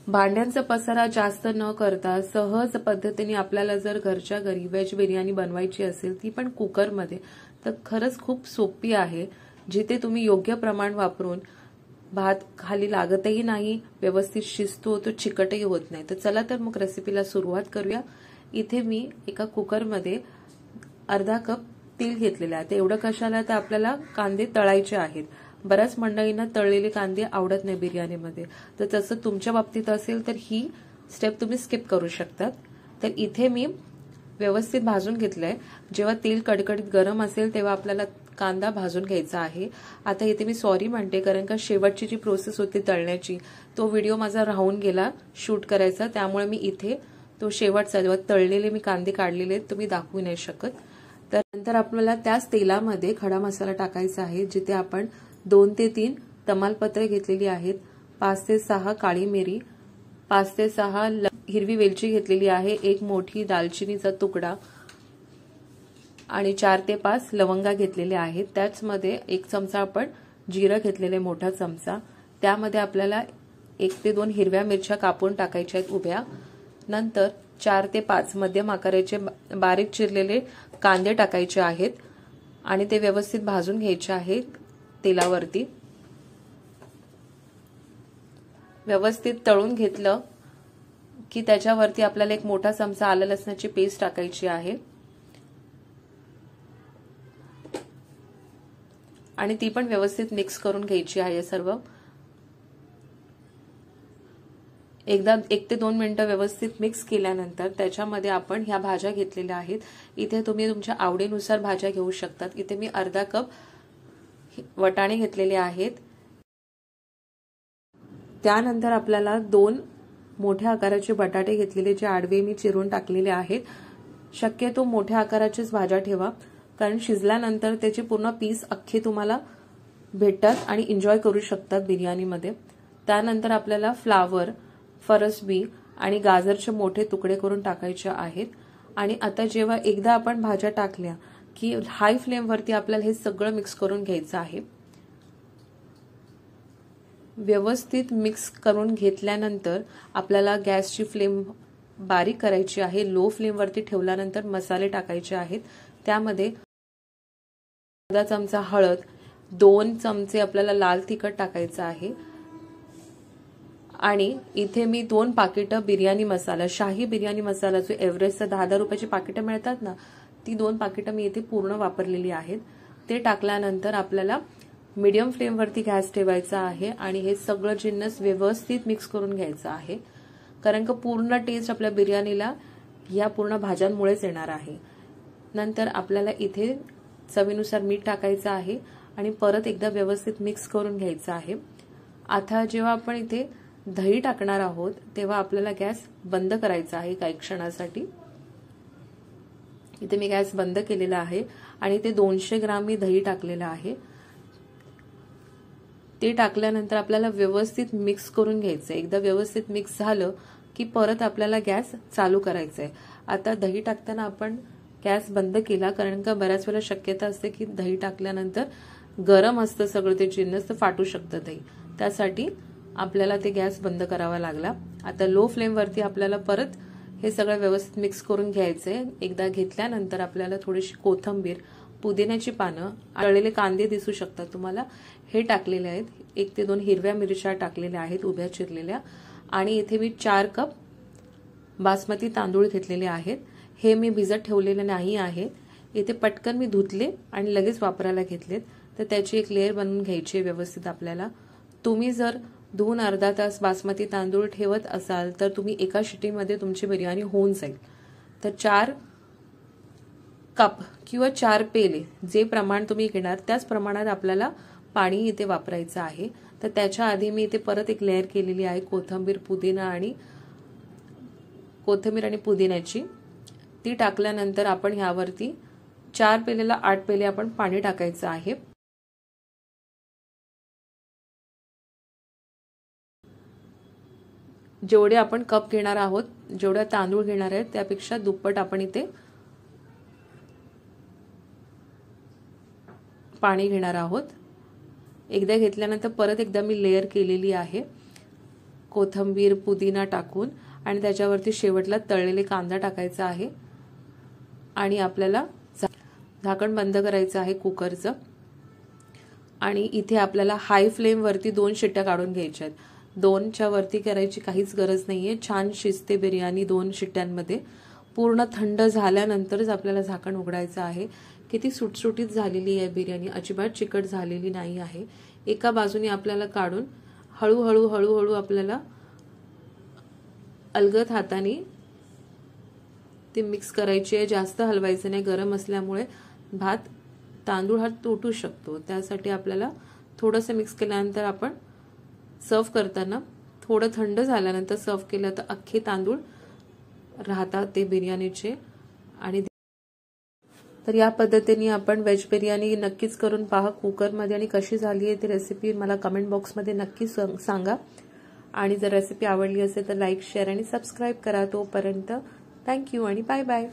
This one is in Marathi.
भांड्यांचा पसारा जास्त न करता सहज पद्धतीने आपल्याला जर घरच्या घरी व्हेज बिर्याणी बनवायची असेल ती पण कुकरमध्ये, तर खरंच खूप सोपी आहे, जिथे तुम्ही योग्य प्रमाण वापरून भात खाली लागतही नाही, व्यवस्थित शिजतो, तो चिकटही होत नाही। तर चला तर मग रेसिपीला सुरुवात करूया। इथे मी एका कुकरमध्ये अर्धा कप तेल घेतलेलं आहे। एवढं कशाला, तर आपल्याला कांदे तळायचे आहेत। बऱ्याच मंडळींना तळलेले कांदे आवडत नाही बिर्याणीमध्ये, तर तसं तुमच्या बाबतीत असेल तर ही स्टेप तुम्ही स्किप करू शकतात। तर इथे मी व्यवस्थित भाजून घेतलंय। जेव्हा तेल कडकडीत गरम असेल तेव्हा आपल्याला कांदा भाजून घ्यायचा आहे। आता इथे मी सॉरी म्हणते, कारण का शेवटची जी प्रोसेस होती तळण्याची, तो व्हिडिओ माझा राहून गेला शूट करायचा, त्यामुळे मी इथे तो शेवटचा जेव्हा तळलेले मी कांदे काढलेले तुम्ही दाखवू नाही शकत। तर नंतर आपल्याला त्याच तेलामध्ये खडा मसाला टाकायचा आहे, जिथे आपण 2 ते 3 तमालपत्रे घेतलेली आहेत, 5 ते 6 काळी मिरी, 5 ते 6 हिरवी वेलची घेतलेली आहे, एक मोठी दालचिनीचा तुकडा आणि 4 ते 5 लवंगा घेतलेल्या आहेत। त्याचमध्ये 1 चमचा आपण जिरं घेतलेले, मोठा चमचा। त्यामध्ये आपल्याला 1 ते 2 हिरव्या मिरच्या कापून टाकायच्या आहेत उभ्या। नंतर 4 ते 5 मध्यम आकाराचे बारीक चिरलेले कांदे टाकायचे आहेत आणि ते व्यवस्थित भाजून घ्यायचे आहेत तेलावरती। व्यवस्थित तळून घेतलं की त्याच्यावरती आपल्याला 1 मोठा चमचा आलं लसणाची पेस्ट टाकायची आहे आणि ती पण व्यवस्थित मिक्स करून घ्यायची आहे सर्व। एकदा 1 ते 2 मिनिटं व्यवस्थित मिक्स केल्यानंतर त्याच्यामध्ये आपण ह्या भाज्या घेतलेल्या आहेत। इथे तुम्ही तुमच्या आवडीनुसार भाज्या घेऊ शकतात। इथे मी अर्धा कप वटाणे घेतलेले आहेत। त्यानंतर आपल्याला 2 मोठ्या आकाराचे बटाटे घेतलेले, जे आडवे मी चिरून टाकलेले आहेत। शक्यतो मोठ्या आकाराचेच भाज्या ठेवा, कारण शिजल्यानंतर त्याचे पूर्ण पीस अख्खे तुम्हाला भेटतात आणि एन्जॉय करू शकतात बिर्याणीमध्ये। त्यानंतर आपल्याला फ्लावर, फरसबी आणि गाजरचे मोठे तुकडे करून टाकायचे आहेत। आणि आता जेव्हा एकदा आपण भाज्या टाकल्या की हाय फ्लेमवरती आपल्याला हे सगळं मिक्स करून घ्यायचं आहे। व्यवस्थित मिक्स करून घेतल्यानंतर आपल्याला गॅसची फ्लेम बारीक करायची आहे। लो फ्लेमवरती ठेवल्यानंतर मसाले टाकायचे आहेत। त्यामध्ये अर्धा चमचा हळद, 2 चमचे आपल्याला लाल तिखट टाकायचं आहे आणि इथे मी 2 पाकिटं बिर्याणी मसाला, शाही बिर्याणी मसाला, जो एव्हरेस्टचा 10-10 रुपयाची पाकिटं मिळतात ना, ती 2 पाकिटं मी इथे पूर्ण वापरलेली आहेत। ते टाकल्यानंतर आपल्याला मीडियम फ्लेमवरती गॅस ठेवायचा आहे आणि हे सगळं जिन्नस व्यवस्थित मिक्स करून घ्यायचं आहे, कारण का पूर्ण टेस्ट आपल्या बिर्याणीला या पूर्ण भाज्यांमुळेच येणार आहे। नंतर आपल्याला इथे चवीनुसार मीठ टाकायचं आहे आणि परत एकदा व्यवस्थित मिक्स करून घ्यायचं आहे। आता जेव्हा आपण इथे दही टाकणार आहोत तेव्हा आपल्याला गॅस बंद करायचा आहे काही क्षणासाठी। इथे मी गॅस बंद केलेला आहे आणि ते 200 ग्राम मी दही टाकलेलं आहे। ते टाकल्यानंतर आपल्याला व्यवस्थित मिक्स करून घ्यायचं आहे। एकदा व्यवस्थित मिक्स झालं की परत आपल्याला गॅस चालू करायचा आहे। आता दही टाकताना आपण गॅस बंद केला, कारण का बऱ्याच वेळा शक्यता असते की दही टाकल्यानंतर गरम असतं सगळं ते जिन्नस, तर फाटू शकतं दही, त्यासाठी आपल्याला ते गॅस बंद करावा लागला। आता लो फ्लेमवरती आपल्याला परत हे सगळं व्यवस्थित मिक्स करून घ्यायचंय। एकदा घेतल्यानंतर आपल्याला थोडीशी कोथिंबीर, पुदिन्याची पानं, तळलेले कांदे दिसू शकतात तुम्हाला, हे टाकलेले आहेत। 1 ते 2 हिरव्या मिरच्या टाकलेल्या आहेत उभ्या चिरलेल्या आणि इथे मी 4 कप बासमती तांदूळ घेतलेले आहेत। हे मी भिजत ठेवलेले नाही आहे, इथे पटकन मी धुतले आणि लगेच वापरायला घेतलेत। तर त्याची एक लेयर बनवून घ्यायची व्यवस्थित आपल्याला। तुम्ही जर धुवून अर्धा तास बासमती तांदूळ ठेवत असाल तर तुम्ही एका शिटीमध्ये तुमची बिर्याणी होऊन जाईल। तर 4 कप किंवा 4 पेले जे प्रमाण तुम्ही घेणार त्याच प्रमाणात आपल्याला पाणी इथे वापरायचं आहे। तर त्याच्या आधी मी इथे परत एक लेयर केलेली आहे कोथिंबीर आणि पुदिन्याची। ती टाकल्यानंतर आपण ह्यावरती 4 पेलेला 8 पेले आपण पाणी टाकायचं आहे। जेवढे आपण कप घेणार आहोत, जेवढे तांदूळ घेणार आहेत त्यापेक्षा दुप्पट आपण इथे पाणी घेणार आहोत। एकदा घेतल्यानंतर परत एकदा मी लेयर केलेली आहे कोथिंबीर पुदिना टाकून आणि त्याच्यावरती शेवटला तळलेले कांदा टाकायचा आहे आणि आपल्याला झाकण बंद करायचं आहे कुकरचं आणि इथे आपल्याला हाय फ्लेम वरती 2 शिट्ट्या काढून घ्यायच्या आहेत। 2च्या वरती करायची काहीच गरज नाहीये, छान शिजते बिर्याणी 2 शिट्ट्यांमध्ये। पूर्ण थंड झाल्यानंतरच आपल्याला झाकण उघडायचं आहे। किती सुटसुटीत झालेली आहे बिर्याणी, अजिबात चिकट झालेली नाही आहे। एका बाजूने आपल्याला काढून हळूहळू आपल्याला अलगद हाताने ते मिक्स करायची आहे, जास्त हलवायचं नाही, गरम असल्यामुळे भात तांदूळ हा तुटू शकतो। त्यासाठी आपल्याला थोडंसं मिक्स केल्यानंतर आपण सर्व करताना थोडं थंड झाल्यानंतर सर्व केलं तर अख्खे तांदूळ राहतात ते बिर्याणीचे। आणि तर या पद्धतीने आपण व्हेज बिर्याणी नक्कीच करून पहा कुकरमध्ये, आणि कशी झाली आहे ती रेसिपी मला कमेंट बॉक्समध्ये नक्की सांगा। आणि जर रेसिपी आवडली असेल तर लाईक शेअर आणि सबस्क्राईब करा। तोपर्यंत थँक्यू आणि बाय बाय।